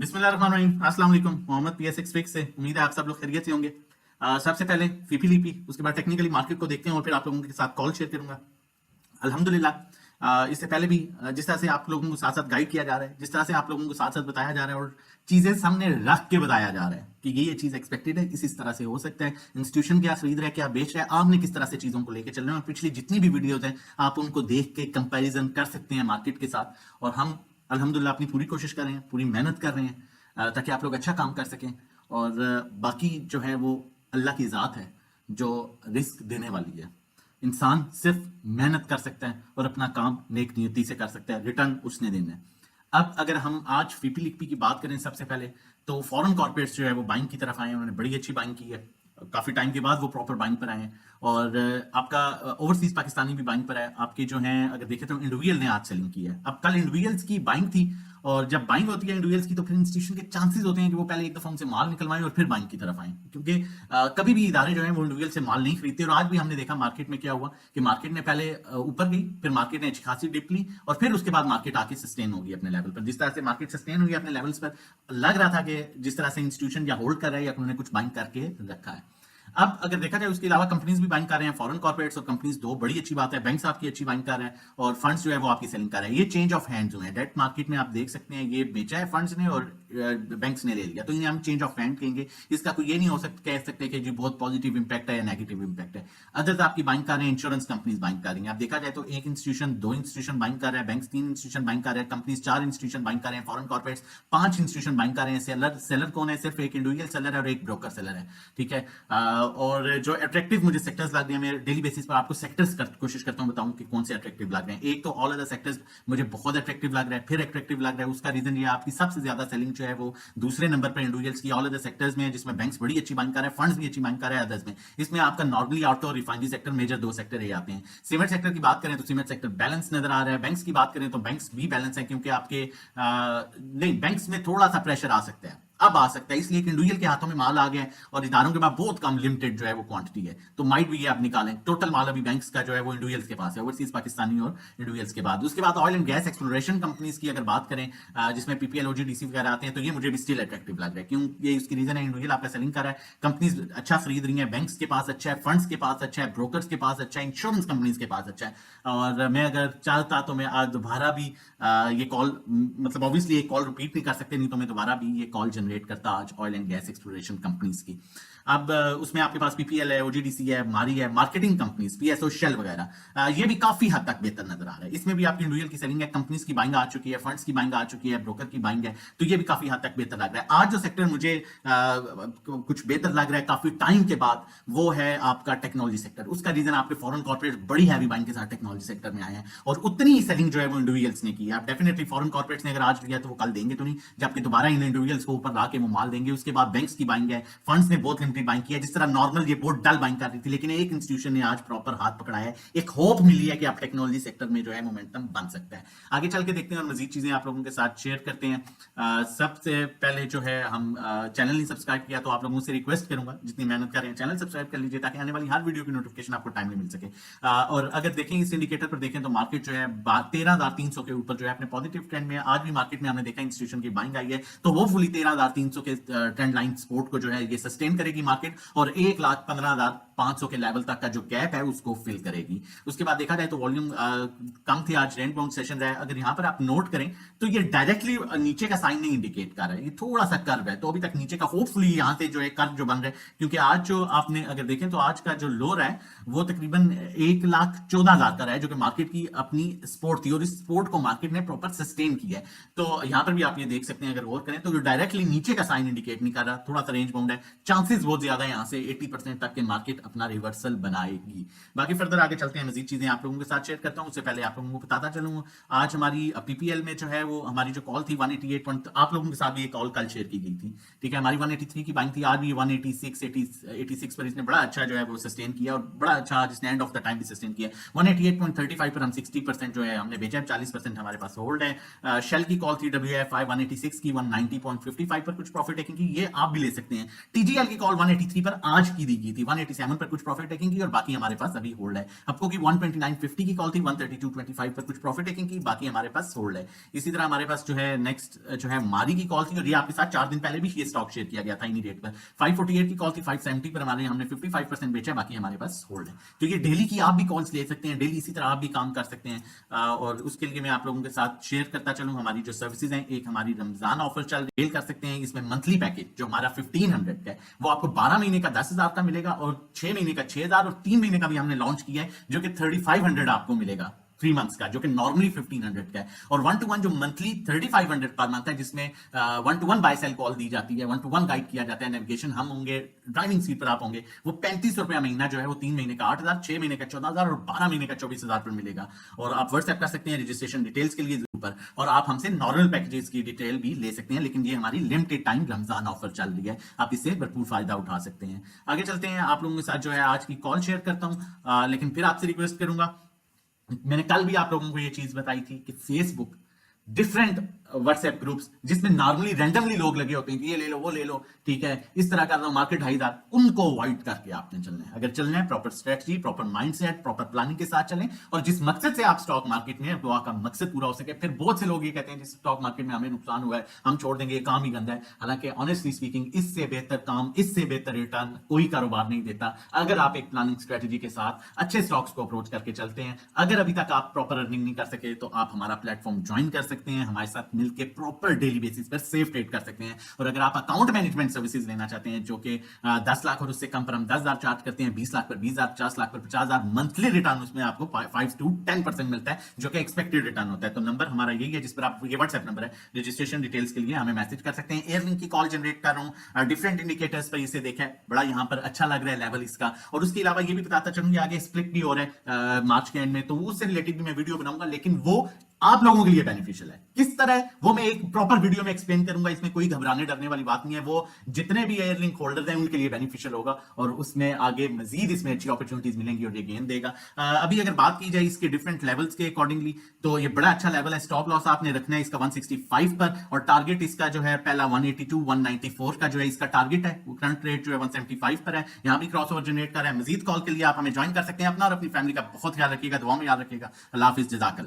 बिस्मिल्लाहिर्रहमानिर्रहीम। अस्सलाम वालेकुम। मोहम्मद PSX फिक्स से उम्मीद है आप सब लोग खैरियत से होंगे। सबसे पहले फीपी लीपी, उसके बाद टेक्निकली मार्केट को देखते हैं और फिर आप लोगों के साथ कॉल शेयर करूंगा। अल्हम्दुलिल्लाह इससे पहले भी जिस तरह से आप लोगों को साथ साथ गाइड किया जा रहा है, जिस तरह से आप लोगों को साथ साथ बताया जा रहा है और चीजें सामने रख के बताया जा रहा है कि ये चीज एक्सपेक्टेड है, इस तरह से हो सकता है, इंस्टीट्यूशन क्या खरीद रहा है, क्या बेच रहा है, आपने किस तरह से चीजों को लेकर चल रहे हैं और पिछली जितनी भी वीडियोज हैं आप उनको देख के कंपेरिजन कर सकते हैं मार्केट के साथ। और हम अल्हम्दुलिल्लाह अपनी पूरी कोशिश कर रहे हैं, पूरी मेहनत कर रहे हैं ताकि आप लोग अच्छा काम कर सकें। और बाकी जो है वो अल्लाह की ज़ात है जो रिस्क देने वाली है। इंसान सिर्फ मेहनत कर सकता है और अपना काम नेक नियति से कर सकता है, रिटर्न उसने देना है। अब अगर हम आज फीपी लिपी की बात करें सबसे पहले, तो फॉरेन कॉर्पोरेट्स जो है वो बाइंग की तरफ आए हैं, उन्होंने बड़ी अच्छी बाइंग की है। काफी टाइम के बाद वो प्रॉपर बाइंग पर आए हैं। और आपका ओवरसीज पाकिस्तानी भी बाइंग पर है। आपके जो है अगर देखें तो इंडिविजुअल ने आज सेलिंग की है। अब कल इंडिविजुअल्स की बाइंग थी और जब बाइंग होती है इंडिविजुअल्स की तो फिर इंस्टीट्यूशन के चांसेस होते हैं कि वो पहले एक दफा उनसे माल निकलवाएं और फिर बाइंग की तरफ आए, क्योंकि कभी भी इदारे जो है वो इंडिविजुअल से माल नहीं खरीदते। और आज भी हमने देखा मार्केट में क्या हुआ कि मार्केट ने पहले ऊपर गई, फिर मार्केट ने अच्छी खासी डिप ली और फिर उसके बाद मार्केट आके सस्टेन होगी अपने लेवल पर। जिस तरह से मार्केट सस्टेन हुई अपने लेवल्स पर, लग रहा था कि जिस तरह से इंस्टीट्यूशन या होल्ड कर रहा है या उन्होंने कुछ बाइंग करके रखा है। अब अगर देखा जाए उसके अलावा कंपनीज भी बाइंग कर रहे हैं, फॉरेन कॉर्पोरेट्स और कंपनीज, दो बड़ी अच्छी बात है। बैंक्स आपकी अच्छी बाइंग कर रहे हैं और फंड्स जो है वो आपकी सेलिंग कर रहे हैं। ये चेंज ऑफ हैंड्स हुए हैं डेट मार्केट में, आप देख सकते हैं ये बेचा है फंड्स ने और बैंक्स ने ले लिया, तो इन्हें हम चेंज ऑफ हैंड कहेंगे। इसका कोई ये नहीं हो सकता कह सकते कि जी बहुत पॉजिटिव इंपैक्ट है या नेगेटिव इंपैक्ट है। अदर्स आपकी बाइंग कर रहे हैं, इंश्योरेंस कंपनीज बाइंग कर रही हैं। आप देखा जाए तो एक इंस्टीट्यूशन, दो इंस्टीट्यूशन बाइंग कर रहे हैं, बैंक्स तीन इंस्टीट्यूशन बाइंग कर रहे हैं, कंपनीज चार इंस्टीट्यूशन बाइंग कर रहे हैं, फॉरेन कॉर्पोरेट्स पांच इंस्टीट्यूशन बाइंग कर रहे हैं। सेलर कौन है? सिर्फ एक इंडिविजुअल सेलर है और एक ब्रोकर सेलर है, ठीक है। और जो अट्रैक्टिव मुझे सेक्टर्स लग रहे हैं, मैं डेली बेसिस पर आपको सेक्टर्स कोशिश करता हूं बताऊं कि कौन से अट्रैक्टिव लग रहे हैं। एक तो ऑल अदर सेक्टर्स मुझे बहुत अट्रैक्टिव लग रहा है, फिर अट्रैक्टिव लग रहा है। उसका रीजन ये आपकी सबसे ज्यादा सेलिंग जो है वो दूसरे नंबर पर इंडिविजुअल्स की ऑल अदर सेक्टर्स में है, जिसमें बैंक्स बड़ी अच्छी बाइंग कर रहे हैं, फंड्स भी अच्छी बाइंग कर रहे हैं अदर्स में। इसमें आपका नॉर्मली ऑटो और रिफाइनरी सेक्टर मेजर दो सेक्टर ये आते हैं। सीमेंट सेक्टर की बात करें तो सीमेंट सेक्टर बैलेंस नजर आ रहा है। बैंक्स की बात करें तो बैंक्स भी बैलेंस है, क्योंकि आपके नहीं, बैंक्स में थोड़ा सा प्रेशर आ सकता है, अब आ सकता है, इसलिए कि इंडिविजुअल के हाथों में माल आ गया है और इदारों के पास बहुत कम लिमिटेड जो है वो क्वांटिटी है, तो माइट भी ये आप निकालें। टोटल माल अभी बैंक्स का जो है वो इंडिविजुअल्स के पास है, ओवरसीज पाकिस्तानी और इंडिविजुअल्स के बाद। उसके बाद oil and gas exploration companies की अगर बात करें, जिसमें पीपीएल ओजीडीसी वगैरह आते हैं, तो ये मुझे भी स्टिल अट्रैक्टिव लग रहा है। क्यों? ये उसकी रीजन है, इंडिविजुअल आपका सेलिंग कर रहा है, कंपनीज अच्छा खरीद रही है, बैंक्स के पास अच्छा है, फंड्स के पास अच्छा है, ब्रोकर्स के पास अच्छा है, इंश्योरेंस कंपनीज के पास अच्छा है। और मैं अगर चाहता तो मैं आज दोबारा भी ये कॉल, मतलब ऑब्वियसली ये कॉल रिपीट नहीं कर सकते, नहीं तो मैं दोबारा भी ये कॉल जनरेट करता आज oil and gas exploration companies की। अब उसमें आपके पास पीपीएल है, ओजीडीसी है, मारी है, मार्केटिंग कंपनीज पीएसओ, शेल वगैरह, ये भी काफी हद तक बेहतर नजर आ रहा है। इसमें भी आपकी इंडिविजुअल की सेलिंग है, कंपनीज की बाइंग आ चुकी है, फंड्स की बाइंग आ चुकी है, ब्रोकर की बाइंग है, तो ये भी काफी हद तक बेहतर लग रहा है। आज जो सेक्टर मुझे कुछ बेहतर लग रहा है काफी टाइम के बाद, वो है आपका टेक्नोलॉजी सेक्टर। उसका रीजन आपके फॉरेन कॉर्पोरेट बड़ी हैवी बाइंग के साथ टेक्नोलॉजी सेक्टर में आए हैं और उतनी ही सेलिंग जो है वो इंडिविजुअल्स ने की है। आप डेफिनेटली फॉरेन कॉर्पोरेट्स ने अगर आज लिया तो वो कल देंगे तो नहीं, जबकि दोबारा इन इंडिविजुअल्स को ऊपर ला के वो माल देंगे। उसके बाद बैंक्स की बाइंग है, फंड्स ने बहुत लिमिटेड बाइंग की है, जिस तरह नॉर्मल ये बहुत डल बाइंग कर रही थी, लेकिन एक इंस्टीट्यूशन ने आज प्रॉपर हाथ पकड़ाया है, एक होप मिली है कि आप टेक्नोलॉजी सेक्टर में जो है मोमेंटम बन सकता है। आगे चल के देखते हैं और मजीद चीजें आप लोगों के साथ शेयर करते हैं। सबसे पहले जो है हम चैनल नहीं सब्सक्राइब किया तो आप लोगों से रिक्वेस्ट करूंगा, जितनी मेहनत कर रहे हैं चैनल सब्सक्राइब कर लीजिए ताकि आने वाली हर वीडियो की नोटिफिकेशन आपको टाइमली मिल सके। और अगर देखें इस इंडिकेटर पर देखें तो मार्केट जो है 13,300 के ऊपर जो है अपने पॉजिटिव ट्रेंड में। आज भी मार्केट में हमने देखा इंस्टीट्यूशन की बाइंग आई है, तो होपफुली 13,300 के ट्रेंड लाइन सपोर्ट को जो है ये सस्टेन करेगी मार्केट और 1,15,500 के लेवल तक का जो गैप है उसको फिल करेगी। उसके बाद देखा जाए तो वॉल्यूम कम थी, आज रेंज बाउंड सेशन रहा है। अगर यहां पर आप नोट करें तो ये डायरेक्टली नीचे का साइन नहीं इंडिकेट कर रहा है, ये थोड़ा सा कर्व है, तो अभी तक नीचे का होपफुली यहां से जो है कर्व जो बन रहा है, क्योंकि आज जो आपने अगर देखें तो आज का जो लो रहा है वो तकरीबन 1,14,000 का रहा है, जो कि मार्केट की अपनी सपोर्ट थी और इस सपोर्ट को मार्केट ने प्रॉपर सस्टेन किया है। तो यहां पर भी आप ये देख सकते हैं, अगर गौर करें तो जो डायरेक्टली नीचे का साइन इंडिकेट नहीं कर रहा, थोड़ा सा रेंज बाउंड है, चांसेस बहुत ज्यादा है यहां से 80% तक के मार्केट अपना रिवर्सल बनाएगी। बाकी फर्दर आगे चलते हैं, मजीद चीजें आप लोगों के साथ शेयर करता हूं। उससे पहले आप लोगों को बताता चलूं, आज हमारी पीपीएल में जो है वो हमारी जो कॉल थी 188 आप लोगों के साथ भी एक कॉल कल शेयर की गई थी, ठीक है। हमारी 183 की बाइंग थी, आज भी 186 पर इसने बड़ा अच्छा जो है वो सस्टेन किया और बड़ा अच्छा जिसने एंड ऑफ द टाइम भी सस्टेन किया। 188.35 पर हम 60% जो है हमने बेचा, 40% हमारे पास होल्ड है। शेल की कॉल थी WFI 186 की 190.55 पर कुछ प्रॉफिट टेकिंग की, ये आप भी ले सकते हैं। टीजीएल की कॉल 183 पर आज की दी गई थी, 187 पर कुछ प्रॉफिट टेकिंग की और बाकी हमारे पास अभी होल्ड है। आपको की 129.50 की कॉल थी, 132.25 पर कुछ प्रॉफिट टेकिंग की, बाकी हमारे पास होल्ड है। इसी तरह हमारे पास जो है नेक्स्ट जो है मारी की कॉल थी और ये आपके साथ 4 दिन पहले भी ये स्टॉक शेयर किया गया था इन्हीं रेट पर। 548 की कॉल थी, 570 पर हमारे हमने 55% बेचा, बाकी हमारे पास होल्ड है। तो ये डेली की आप भी कॉल्स ले सकते हैं, डेली इसी तरह आप भी काम कर सकते हैं। और उसके लिए मैं आप लोगों के साथ शेयर करता चलूं हमारी जो सर्विसेज हैं। एक हमारी रमजान ऑफर चल रही कर सकते हैं, इसमें मंथली पैकेज जो हमारा 1500 का है वो आपको 12 महीने का 10,000 का मिलेगा और 6 महीने का 6,000 और 3 महीने का भी हमने लॉन्च किया है जो कि 3500 आपको मिलेगा 3 मंथ्स का, जो कि नॉर्मली 1500 का है। और 1-to-1 जो मंथली 3500 पर मंथ है, जिसमें 1-to-1 बाय सेल कॉल दी जाती है, 1-to-1 गाइड किया जाता है, नेविगेशन हम होंगे, ड्राइविंग सीट पर आप होंगे, वो 35 रुपया महीना जो है वो 3 महीने का 8,000, 6 महीने का 14,000 और 12 महीने का 24,000 पर मिलेगा। और आप व्हाट्सएप कर सकते हैं रजिस्ट्रेशन डिटेल्स के लिए ऊपर, और आप हमसे नॉर्मल पैकेजेस की डिटेल भी ले सकते हैं, लेकिन ये हमारी लिमिटेड टाइम रमजान ऑफर चल रही है, आप इससे भरपूर फायदा उठा सकते हैं। आगे चलते हैं, आप लोगों के साथ जो है आज की कॉल शेयर करता हूं, लेकिन फिर आपसे रिक्वेस्ट करूंगा, मैंने कल भी आप लोगों को ये चीज बताई थी कि फेसबुक डिफरेंट व्हाट्सएप ग्रुप्स जिसमें नॉर्मली रैंडमली लोग लगे होते हैं कि ये ले लो वो ले लो, ठीक है, इस तरह का मार्केट 2,500, उनको अवॉइड करके आपने चलना है। अगर चलना है proper strategy, proper mindset, proper planning के साथ चलें, और जिस मकसद से आप स्टॉक मार्केट में वो आपका मकसद पूरा हो सके। फिर बहुत से लोग ये कहते हैं जिस स्टॉक मार्केट में हमें नुकसान हुआ है हम छोड़ देंगे, ये काम ही गंदा है। हालांकि ऑनेस्टली स्पीकिंग इससे बेहतर काम, इससे बेहतर रिटर्न कोई कारोबार नहीं देता अगर आप एक प्लानिंग स्ट्रेटजी के साथ अच्छे स्टॉक्स को अप्रोच करके चलते हैं। अगर अभी तक आप प्रॉपर अर्निंग नहीं कर सके तो आप हमारा प्लेटफॉर्म ज्वाइन कर सकते हैं, हमारे साथ मिलकर प्रॉपर डेली बेसिस पर सेफ ट्रेड कर सकते हैं। और अगर आप अकाउंट मैनेजमेंट सर्विसेज लेना चाहते हैं जो कि 10 लाख और उससे कम पर हम 10,000 चार्ज करते हैं, 20 लाख पर 20,000, 50 लाख पर 50,000 मंथली रिटर्न उसमें आपको 5 to 10% मिलता है, जो कि एक्सपेक्टेड रिटर्न होता है। तो नंबर हमारा यही है जिस पर आप, ये व्हाट्सएप नंबर है, रजिस्ट्रेशन डिटेल्स के लिए हमें मैसेज कर सकते हैं। एयरलिंक की कॉल जनरेट कर रहा हूं, डिफरेंट इंडिकेटर्स पर इसे देखें, बड़ा यहां पर अच्छा लग रहा है लेवल इसका। और उसके अलावा ये भी बताता चलूंगी आगे स्प्लिट भी हो रहा है मार्च के एंड में, तो उससे रिलेटेड भी मैं वीडियो बनाऊंगा, लेकिन वो आप लोगों के लिए बेनिफिशियल है। किस तरह वो मैं एक प्रॉपर वीडियो में एक्सप्लेन करूंगा, इसमें कोई घबराने डरने वाली बात नहीं है। वो जितने भी एयरलिंक होल्डर्स हैं उनके लिए बेनिफिशियल होगा और उसमें आगे मजीद इसमें अच्छी अपॉर्चुनिटीज मिलेंगी और ये गेन देगा। अभी अगर बात की जाए इसके डिफरेंट लेवल्स के अकॉर्डिंगली, तो ये बड़ा अच्छा लेवल है। स्टॉप लॉस आपने रखना है इसका 165 पर, और टारगेट इसका जो है पहला 182 194 का जो है इसका टारगेट है। करंट रेट जो है 175 पर है, यहां भी क्रॉस ओवर जनरेट कर रहा है। मजीद कॉल के लिए आप हमें ज्वाइन कर सकते हैं। अपना और अपनी फैमिली का बहुत ख्याल रखिएगा, दुआ में याद रखिएगा। अल्लाह हाफिज, जज़ाकल्लाह।